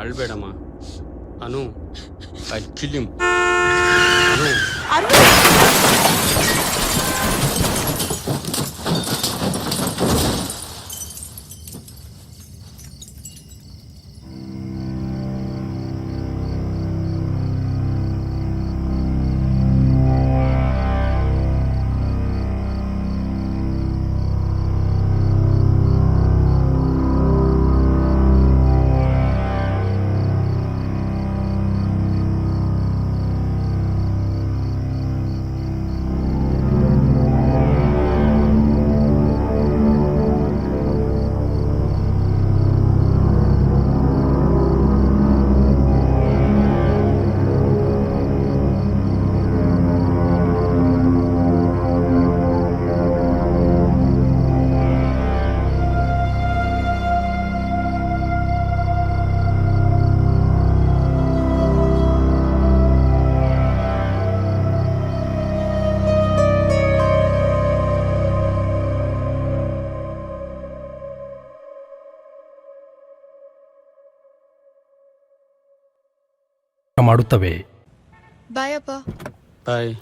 ಅಳ್ಬೇಡಮ್ಮ. Anu, I kill him. Anu, ಮಾಡುತ್ತವೆ. Bye ಅಪ್ಪ. Bye.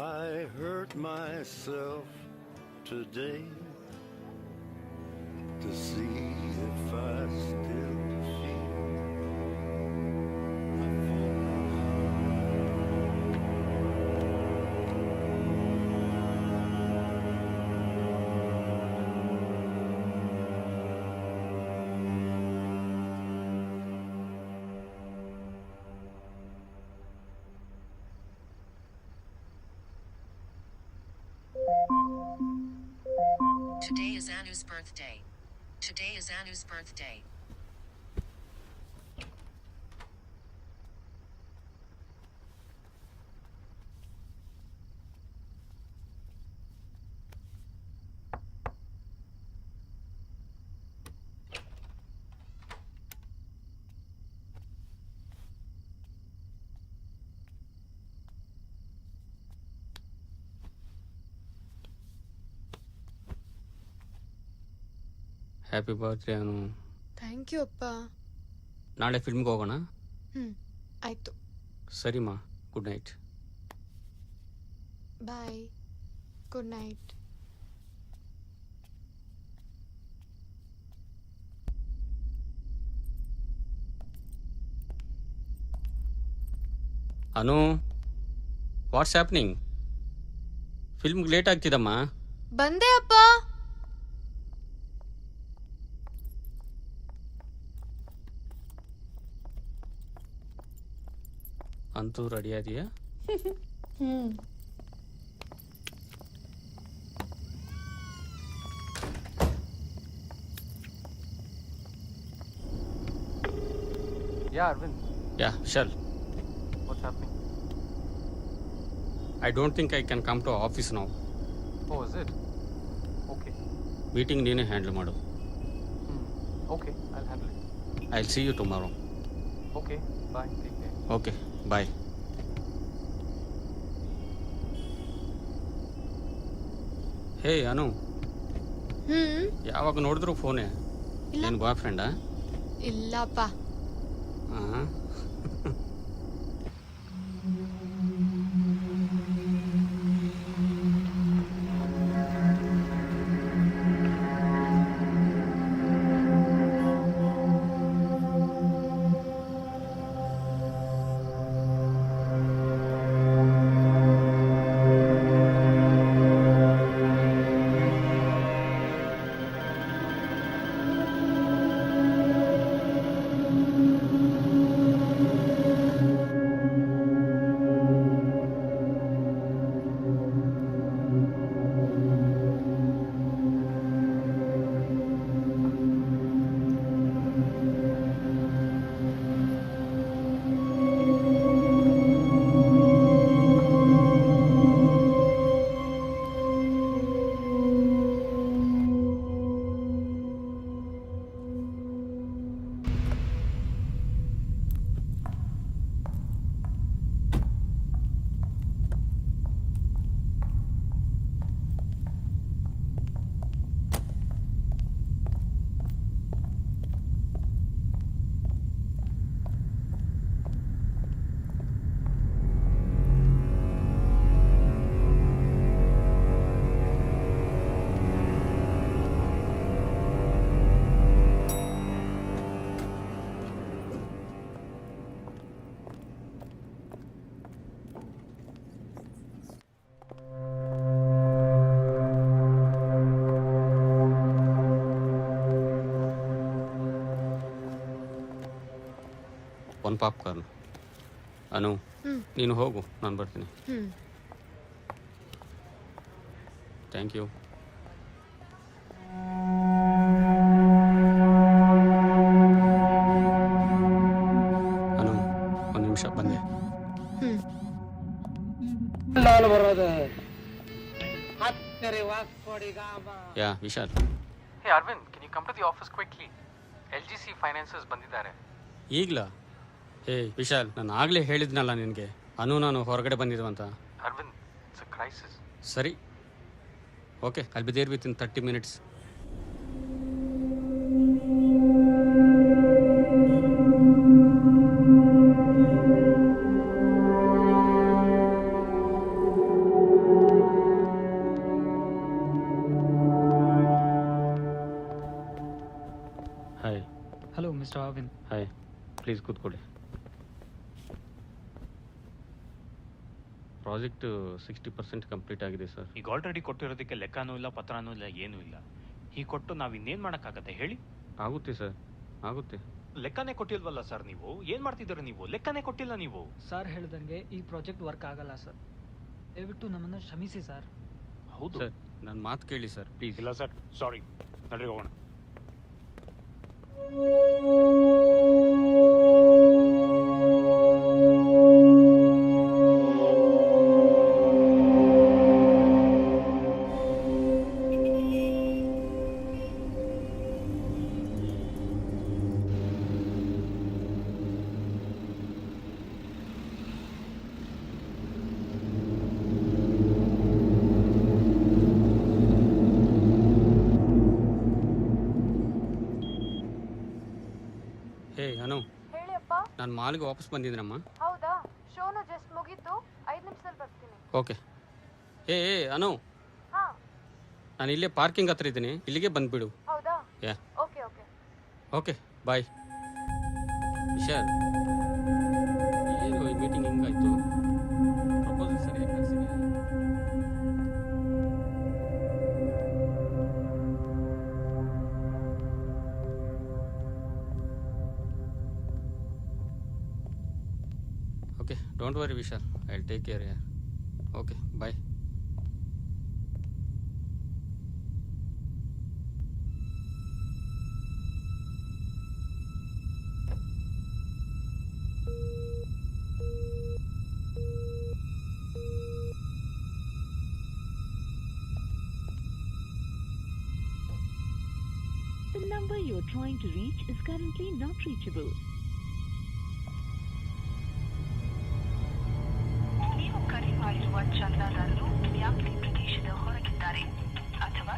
I hurt myself today to see if I still feel. Today is Anu's birthday. Today is Anu's birthday. Happy birthday Anu. Thank you ಅಪ್ಪ. ನಾಳೆ ಫಿಲ್ಮ್ಗೆ ಹೋಗೋಣ. ಆಯ್ತು. ಸರಿಮಾ, good night. Bye. Good night. Anu, what's happening? ಫಿಲ್ಮ್ಗೆ late ಆಗ್ತಿದಮ್ಮ. ಬಂದೆ ಅಪ್ಪ. ಅಂತೂ ರೆಡಿ ಆದಿಯಾ? Yeah, Arvind. Yeah, shall. What's happening? I don't think I can come to office now. Oh, is it? Okay. Meeting ನೀನೇ ಹ್ಯಾಂಡಲ್ ಮಾಡು. Okay, I'll handle it. I'll see you tomorrow. Okay, bye. Take care. Okay, bye. ಹೇ ಅನು, ಯಾವಾಗ ನೋಡಿದ್ರು ಫೋನೇ. ಏನು ಬಾಯ್ ಫ್ರೆಂಡಾ? ಇಲ್ಲಪ್ಪ. ಹಾಂ. ಒಂದು popcorn. ಅನು, ನೀನು ಹೋಗು, ನಾನು ಬರ್ತೀನಿ. Thank you. ಅನು, ಒಂದು ನಿಮಿಷ ಬಂದೆ. ಯಾ Vishal. Hey Arvind, can you come to the office quickly? LGC Finances ಬಂದಿದ್ದಾರೆ. ಈಗಲಾ? ಹೇ ವಿಶಾಲ್, ನಾನು ಆಗಲೇ ಹೇಳಿದ್ನಲ್ಲ ನಿನಗೆ, ಅನು ನಾನು ಹೊರಗಡೆ ಬಂದಿದ್ದು ಅಂತ. Arvind, it's a crisis. ಸರಿ, okay, I'll be there within 30 minutes. Hi. Hello mister Arvind. Hi, please ಕೂತ್ಕೊಳ್ಳಿ. ಪ್ರಾಜೆಕ್ಟ್ 60% ಕಂಪ್ಲೀಟ್ ಆಗಿದೆ ಸರ್. ಈಗ ಆಲ್ರೆಡಿ ಕೊಟ್ಟಿರೋದಕ್ಕೆ ಲೆಕ್ಕನೂ ಇಲ್ಲ, ಪತ್ರನೂ ಇಲ್ಲ, ಏನೂ ಇಲ್ಲ. ಹೀಗೆ ಕೊಟ್ಟು ನಾವು ಇನ್ನೇನು ಮಾಡೋಕ್ಕಾಗತ್ತೆ ಹೇಳಿ? ಆಗುತ್ತೆ ಸರ್, ಆಗುತ್ತೆ. ಲೆಕ್ಕನೇ ಕೊಟ್ಟಿಲ್ವಲ್ಲ ಸರ್ ನೀವು? ಏನು ಮಾಡ್ತಿದ್ದೀರ ನೀವು? ಲೆಕ್ಕನೇ ಕೊಟ್ಟಿಲ್ಲ ನೀವು. ಸರ್ ಹೇಳ್ದಂಗೆ ಈ ಪ್ರಾಜೆಕ್ಟ್ ವರ್ಕ್ ಆಗಲ್ಲ ಸರ್. ದಯವಿಟ್ಟು ನಮ್ಮನ್ನು ಕ್ಷಮಿಸಿ ಸರ್. ಹೌದು ಸರ್, ನನ್ನ ಮಾತು ಕೇಳಿ ಸರ್, ಪ್ಲೀಸ್. ಇಲ್ಲ ಸರ್, ಸಾರಿ, ನಡ್ರಿ ಹೋಗೋಣ. ಹೇ ಅನು, ಹೇಳಿ ಅಪ್ಪ. ನಾನು ಮಾಲ್ಗೆ ವಾಪಸ್ ಬಂದಿದ್ದೀನಮ್ಮ. ಹೌದಾ? ಶೋನು ಜಸ್ಟ್ ಮುಗೀತು, 5 ನಿಮಿಷದಲ್ಲಿ ಬರ್ತೀನಿ. ಓಕೆ. ಏ ಅನು, ಹಾ, ನಾನು ಇಲ್ಲೇ ಪಾರ್ಕಿಂಗ್ ಹತ್ರ ಇದ್ದೀನಿ, ಇಲ್ಲಿಗೆ ಬಂದುಬಿಡು. ಹೌದಾ? Yeah, okay okay. Okay, bye. Vishal, ಏನು ಈ ಮೀಟಿಂಗ್ ಹಿಂಗಾಯ್ತು? ಪ್ರಪೋಸಲ್ ಸರಿಯಾಗಿ ಕಳಿಸಿದ್ಯಾ? Okay, don't worry Vishal, I will take care. Yeah, okay, bye. The number you're trying to reach is currently not reachable. ನೀವು ಕರೆ ಮಾಡಿರುವ ಚಂದಾದಾರರು ವ್ಯಾಪ್ತಿ ಪ್ರದೇಶದ ಹೊರಗಿದ್ದಾರೆ ಅಥವಾ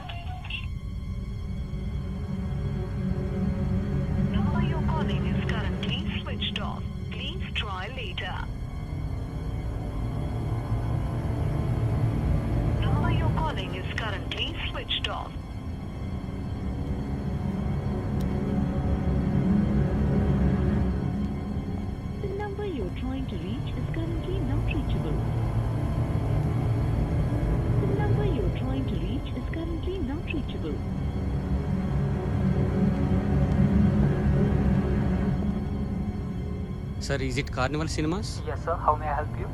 number you're calling is currently switched off. Please try later. Number you're calling is currently switched off. The number you're trying to reach is currently not reachable. The number you're trying to reach is currently not reachable. Sir, is it carnival cinemas? Yes sir, how may I help you?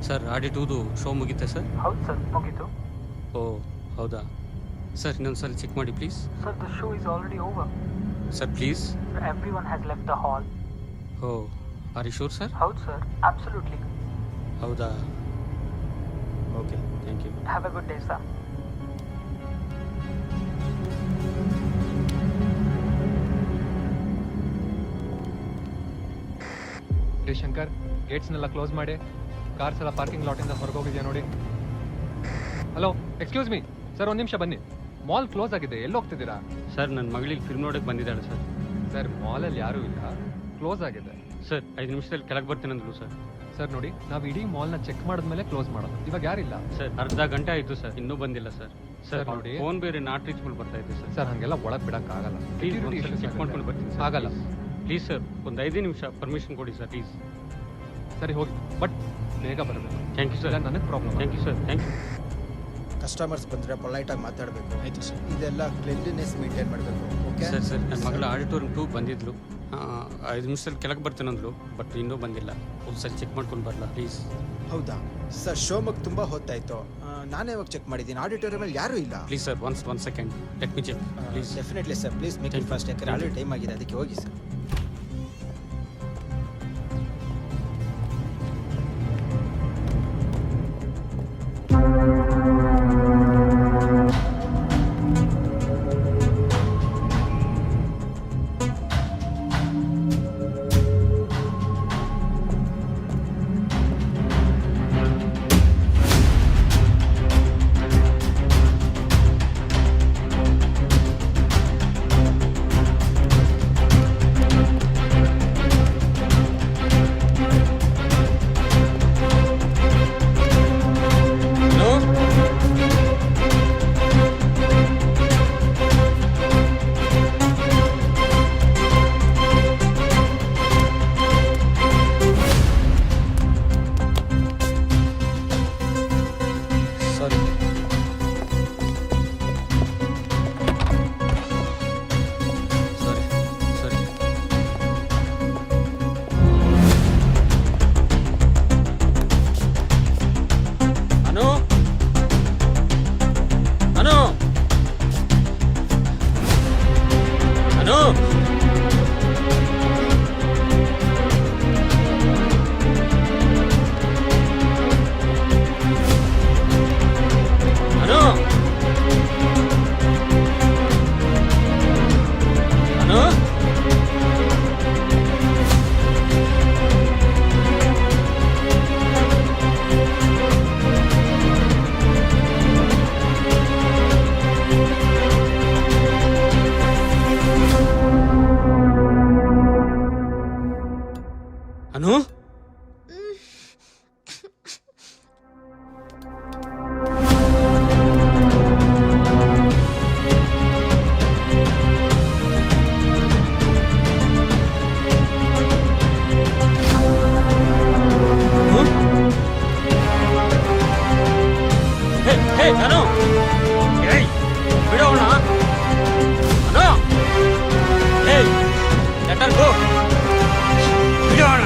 Sir, ಆಡಿಟೂದು show ಮುಗಿತೆ sir? ಹೌದು sir, ಮುಗೀತು. ಓ ಹೌದಾ sir, ಇನ್ನೊಂದ್ಸಲ check ಮಾಡಿ please. Sir, the show is already over. Sir please. Everyone has left the hall. Oh, are you sure sir? ಹೌದು sir, absolutely. ಹೌದಾ? Okay, thank you. Have a good day sir. ರೇ ಶಂಕರ್, ಗೇಟ್ಸ್ನೆಲ್ಲ close ಮಾಡಿ. Cars ಎಲ್ಲ parking ಲಾಟಿಂದ ಹೊರಗೋಗಿದೆಯಾ ನೋಡಿ. Hello, excuse me sir, ಒಂದು ನಿಮಿಷ ಬನ್ನಿ. ಮಾಲ್ ಕ್ಲೋಸ್ ಆಗಿದೆ, ಎಲ್ಲಿ ಹೋಗ್ತಿದ್ದೀರಾ? ಸರ್, ನನ್ನ ಮಗಳಿಗೆ ಫಿಲ್ಮ್ ನೋಡೋಕ್ಕೆ ಬಂದಿದ್ದಾಳೆ ಸರ್. ಸರ್, ಮಾಲಲ್ಲಿ ಯಾರೂ ಇಲ್ಲ, ಕ್ಲೋಸ್ ಆಗಿದೆ. ಸರ್, 5 ನಿಮಿಷದಲ್ಲಿ ಕೆಳಗೆ ಬರ್ತೀನಿ ಅಂದ್ರು ಸರ್. ಸರ್ ನೋಡಿ, ನಾವು ಇಡೀ ಮಾಲ್ನ ಚೆಕ್ ಮಾಡಿದ್ಮೇಲೆ ಕ್ಲೋಸ್ ಮಾಡೋದು. ಇವಾಗ ಯಾರಿಲ್ಲ ಸರ್. ಅರ್ಧ ಗಂಟೆ ಆಯಿತು ಸರ್, ಇನ್ನೂ ಬಂದಿಲ್ಲ ಸರ್. ಸರ್ ನೋಡಿ, ಫೋನ್ ಬೇರೆ ನಾಟ್ ರೀಚಬಲ್ ಬರ್ತಾ ಇದೆ ಸರ್. ಸರ್ ಹಾಗೆಲ್ಲ ಒಳಗೆ ಬಿಡೋಕ್ಕಾಗಲ್ಲ. ಪ್ಲೀಸ್ ಚೆಕ್ ಮಾಡ್ಕೊಂಡು ಬರ್ತೀನಿ ಸರ್. ಆಗಲ್ಲ ಪ್ಲೀಸ್ ಸರ್, ಒಂದು 5 ನಿಮಿಷ ಪರ್ಮಿಷನ್ ಕೊಡಿ ಸರ್ ಪ್ಲೀಸ್. ಸರಿ ಹೋಗಿ, ಬಟ್ ಬೇಗ ಬರಬೇಕು. Thank you sir. ನನಗೆ problem. Thank you sir, thank you. Customers ಬಂದರೆ ಪೊಲೈಟಾಗಿ ಮಾತಾಡಬೇಕು. ಆಯಿತು ಸರ್. ಇದೆಲ್ಲ ಕ್ಲೆನ್ಲಿನೆಸ್ ಮೇಂಟೈನ್ ಮಾಡಬೇಕು. Okay sir. ನನ್ನ ಮಗಳು ಆಡಿಟೋರಿಯಂ 2 ಬಂದಿದ್ಲು, 5 ನಿಮಿಷದಲ್ಲಿ ಕೆಳಗೆ ಬರ್ತೀನಂದ್ರು, ಬಟ್ ಇನ್ನೂ ಬಂದಿಲ್ಲ. ಒಂದ್ಸರಿ ಚೆಕ್ ಮಾಡ್ಕೊಂಡು ಬರಲ್ಲ ಪ್ಲೀಸ್? ಹೌದಾ ಸರ್, ಶೋಮಕ್ ತುಂಬಾ ಹೊತ್ತಾಯ್ತು. ನಾನೇ ಇವಾಗ ಚೆಕ್ ಮಾಡಿದ್ದೀನಿ, ಆಡಿಟೋರಿಯಮಲ್ಲಿ ಯಾರೂ ಇಲ್ಲ. Please sir, one second, let me check please. Definitely sir, please make it fast, ಯಾಕಂದ್ರೆ ಆಲ್ರೆಡಿ ಟೈಮ್ ಆಗಿದೆ, ಅದಕ್ಕೆ ಹೋಗಿ ಸರ್. ಅನು, ಅನು, ಬಿಡೋಣ. ಅನು, ಲೆಟ್ ಹರ್ ಗೋ, ಬಿಡೋಣ.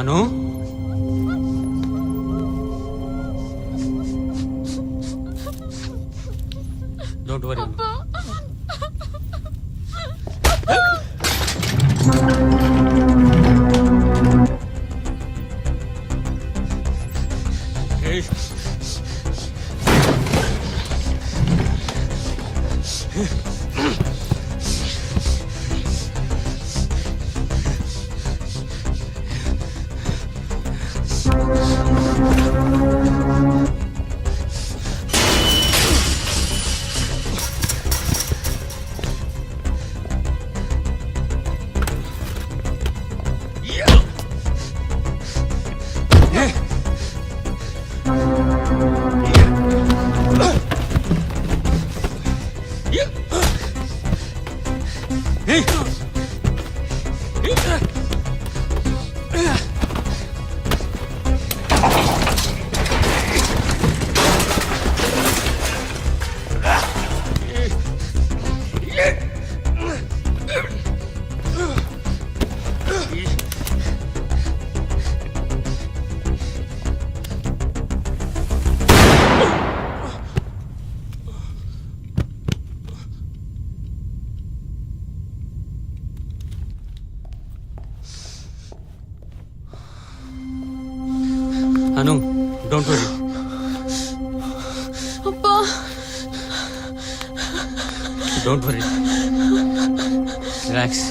Anu don't worry Anu don't worry don't worry relax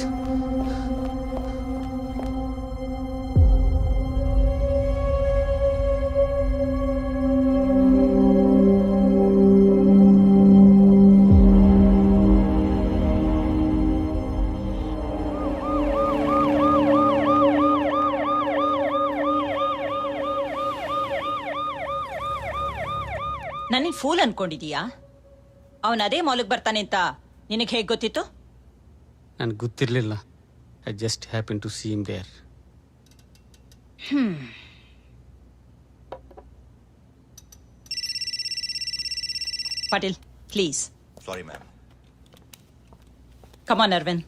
ನನಗೆ ಫೂಲ್ ಅನ್ಕೊಂಡಿದೀಯಾ? ಅವನು ಅದೇ ಮಾಲ್ಗೆ ಬರ್ತಾನೆ ಅಂತ ನಿನಗೆ ಹೇಗೆ ಗೊತ್ತಿತ್ತು? ನನಗೆ ಗೊತ್ತಿರಲಿಲ್ಲ. I just happen to see him there. Patil please. Sorry ma'am. Come on Arvind.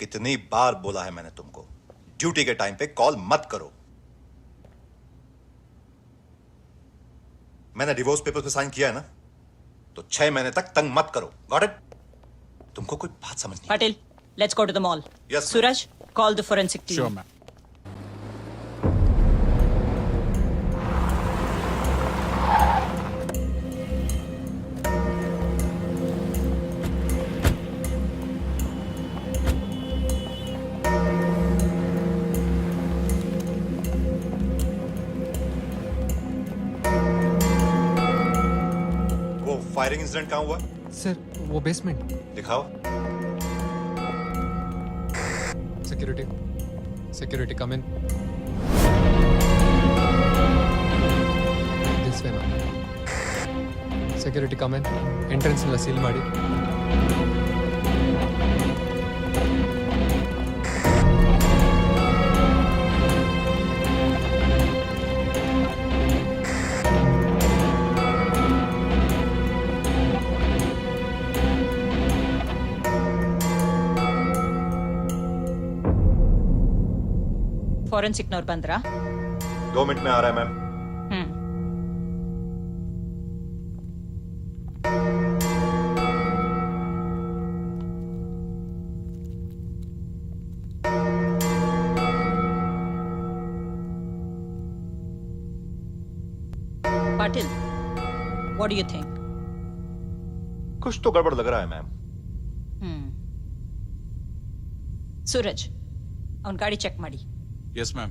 कितनी बार बोला है मैंने तुमको, ड्यूटी के टाइम पे कॉल मत करो. मैंने डिवोर्स पेपर पे साइन किया है ना, तो 6 महीने तक तंग मत करो. Got it? तुमको कोई बात समझ नहीं. Patil, let's go to the mall. Yes, ma'am. Suraj, call the forensic team. Sure, ma'am. वो फायरिंग इंसिडेंट कहाँ हुआ? सर वो बेसमेंट. दिखाओ. Security come in. This way ma'am. Security come in. Entrance ಎಲ್ಲ ಸೀಲ್ ಮಾಡಿ. ಫೋರೆನ್ಸಿಕ್ನವ್ರು ಬಂದ್ರಾ? 2 मिनट में आ रहा है ma'am. Patil, what do you think? कुछ तो गड़बड़ लग रहा है मैम. सूरज, ಅವ್ನ ಗಾಡಿ ಚೆಕ್ ಮಾಡಿ. Yes, ma'am.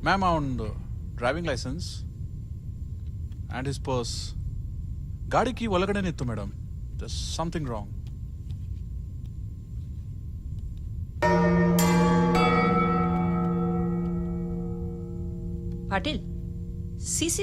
ಮ್ಯಾಮ್ ಅವನದು driving licence and his purse ಗಾಡಿ ಕೀ ಒಳಗಡೆನೇ ಇತ್ತು madam. This something wrong. Patil, CC